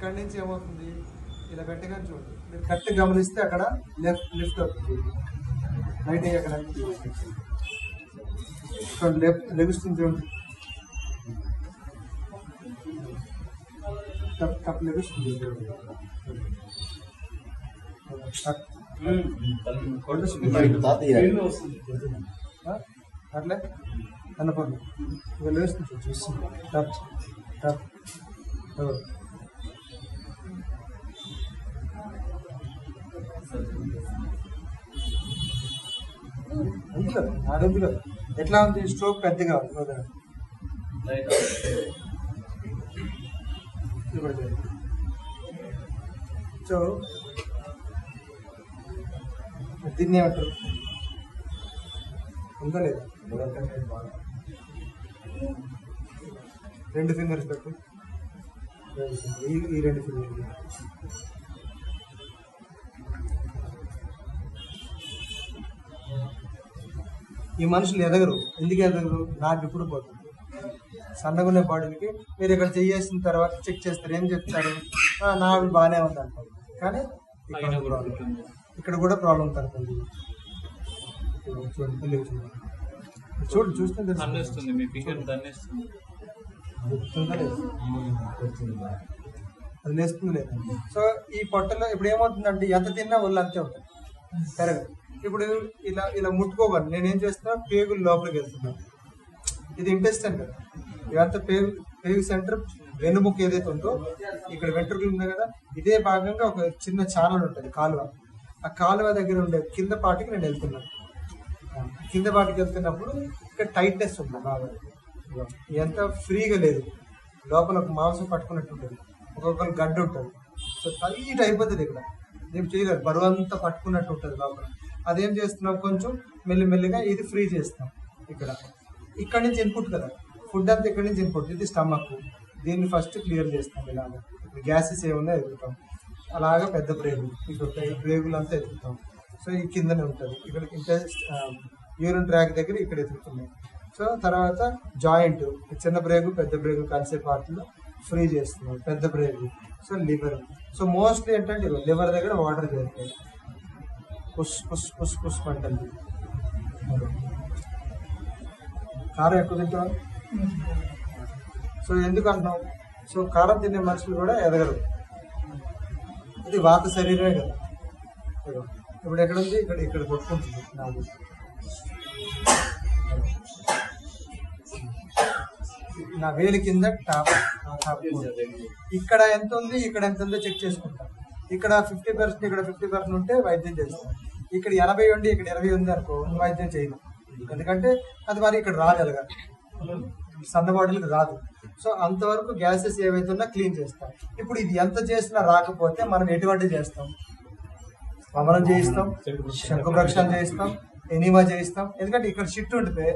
ఇక్కడి నుంచి ఏమవుతుంది, ఇలా పెట్టగానే చూడండి, మీరు కరెక్ట్ గమనిస్తే అక్కడ లిఫ్ట్ అవుతుంది, రైట్ అయ్యి అక్కడ లెగుస్తుంది చూడండి, కప్ లెగుస్తుంది అట్లే కనపడు ఇక లేస్తుంది చూస్తుంది టప్ టప్ అందులో అడుగులో ఎట్లా ఉంది, స్ట్రోక్ పెద్దగా ఉంది, సో దీన్ని ఏమంటారు, ఉందా లేదా, 2 ఫింగర్స్ పెట్టు, ఈ 2 ఫింగర్స్ ఈ మనుషులు ఎదగరు, ఎందుకు ఎదగరు, నాకు ఇప్పుడు పోతుంది, సన్నగునే బాడీకి మీరు ఇక్కడ చేసిన తర్వాత చెక్ చేస్తారు, ఏం చెప్తారు, నాకు బాగానే ఉంది అంటారు, కానీ ఇక్కడ కూడా ప్రాబ్లం కనుకుంది, చూడండి చూడండి చూస్తుంది అది లేస్తుంది లేదు. సో ఈ పొట్టలో ఇప్పుడు ఏమవుతుందంటే ఎంత తిన్నా ఒళ్ళు అంతే ఉంటుంది, పెరగదు. ఇప్పుడు ఇలా ఇలా ముట్టుకోగలను, నేనేం చేస్తున్నా, పేగులు లోపలికి వెళ్తున్నాను, ఇది ఇంటెస్టైన్ కదా, ఇదంతా పేగు సెంటర్, వెన్నుముక్క ఏదైతే ఉందో ఇక్కడ వెంట్రుకలు ఉన్నాయి కదా, ఇదే భాగంగా ఒక చిన్న ఛానల్ ఉంటుంది కాలువ, ఆ కాలువ దగ్గర ఉండే కింద పాటికి నేను వెళ్తున్నాను, కింద పాటికి వెళ్తున్నప్పుడు ఇక్కడ టైట్నెస్ ఉంది బాగా, ఇదంతా ఫ్రీగా లేదు, లోపల ఒక మాంసం పట్టుకున్నట్టు ఉంటుంది, ఒక్కొక్కరు గడ్డ ఉంటుంది, సో టైట్ అయిపోతుంది, ఇక్కడ ఏం చేయలేదు, బరువు అంతా పట్టుకున్నట్టు ఉంటుంది లోపల, అదేం చేస్తున్నాం, కొంచెం మెల్లిమెల్లిగా ఇది ఫ్రీ చేస్తాం, ఇక్కడ నుంచి ఇన్పుట్ కదా, ఫుడ్ అంతా ఇక్కడ నుంచి ఇన్పుట్, ఇది స్టమక్, దీన్ని ఫస్ట్ క్లియర్ చేస్తాం, ఇలాగా గ్యాసెస్ ఏమన్నా ఎదుగుతాం, అలాగా పెద్ద బ్రేగు, ఇక్కడ బ్రేగులు అంతా ఎదుగుతాం, సో ఈ కిందనే ఉంటుంది, ఇక్కడ యూరిన్ ట్రాక్ దగ్గర ఇక్కడ ఎదుగుతున్నాయి, సో తర్వాత జాయింట్, చిన్న బ్రేగు పెద్ద బ్రేగు కలిసే పార్ట్లో ఫ్రీ చేస్తున్నాం, పెద్ద బ్రేగు, సో లివర్, సో మోస్ట్లీ ఏంటంటే లివర్ దగ్గర వాటర్ చేరుతాయి, పుష్ పుష్ పుష్ పుష్ పంటది, కారం ఎక్కువ తింటాం, సో ఎందుకు అంటున్నాం, సో కారం తినే మనుషులు కూడా ఎదగరు, ఇది వాత శరీరమే కదా, ఇప్పుడు ఎక్కడ ఉంది, ఇక్కడ కొట్టుకుంటుంది నాకు, నా వేలి కింద టాప్ ఇక్కడ ఎంత ఉంది, ఇక్కడ ఎంత ఉందో చెక్ చేసుకుంటాం, ఇక్కడ 50%, ఇక్కడ 50% ఉంటే వైద్యం చేస్తాం, ఇక్కడ 80 ఉండి ఇక్కడ 20 ఉంది అనుకో, వైద్యం చేయను, ఎందుకంటే అది మరి ఇక్కడ రాదు, ఎలాగా సన్న బాడీలకు రాదు, సో అంతవరకు గ్యాసెస్ ఏవైతే ఉన్నా క్లీన్ చేస్తాం. ఇప్పుడు ఇది ఎంత చేసినా రాకపోతే మనం ఎటువంటి చేస్తాం, వమనం చేయిస్తాం, శంకుప్రక్షాలు చేయిస్తాం, ఎనిమా చేయిస్తాం, ఎందుకంటే ఇక్కడ షిట్ ఉంటే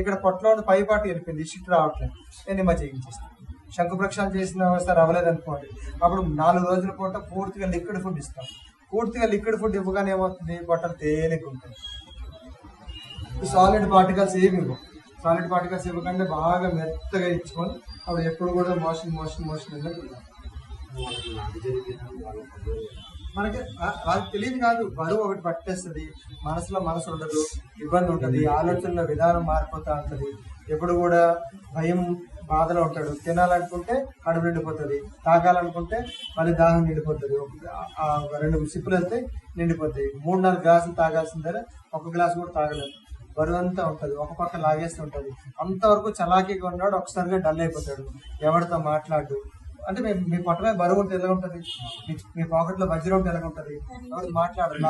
ఇక్కడ పొట్టలో ఉన్న పైపాటు వెళ్ళిపోయింది, షిట్ రావట్లేదు, ఎనిమా చేయించేస్తాం. శంకుప్రక్షాలు చేసిన సరే అవ్వలేదు అనుకోండి, అప్పుడు 4 రోజుల పూట పూర్తిగా లిక్విడ్ ఫుడ్ ఇస్తాం, పూర్తిగా లిక్విడ్ ఫుడ్ ఇవ్వగానే ఏమవుతుంది, పొట్టలు తేలిక ఉంటుంది, సాలిడ్ పార్టికల్స్ ఏమి ఇవ్వవు, సాలిడ్ పార్టికల్స్ ఇవ్వకుండా బాగా మెత్తగా ఇచ్చుకొని అప్పుడు ఎప్పుడు కూడా మోషన్ మనకి వాళ్ళకి తెలియదు కాదు, బరువు ఒకటి పట్టేస్తుంది, మనసు ఉండదు, ఇబ్బంది ఉంటుంది, ఆలోచనల విధానం మారిపోతూ ఉంటుంది, ఎప్పుడు కూడా భయం బాధలో ఉంటాడు, తినాలనుకుంటే కడుపు నిండిపోతుంది, తాగాలనుకుంటే మళ్ళీ దాహం నిండిపోతుంది, 2 సిప్పులు వెళ్తే నిండిపోతాయి, 3-4 గ్లాసులు తాగాల్సిందే, 1 గ్లాసు కూడా తాగలేదు, బరువు అంతా ఉంటుంది, ఒక పక్క లాగేస్తుంటది, అంతవరకు చలాకీగా ఉన్నాడు, ఒకసారిగా డల్ అయిపోతాడు, ఎవరితో మాట్లాడు, అంటే మీ పొట్టమే బరువు ఉంటే ఎలా ఉంటుంది, మీ పాకెట్లో వజ్రం ఉంటే ఎలా ఉంటుంది, ఎవరు మాట్లాడాలి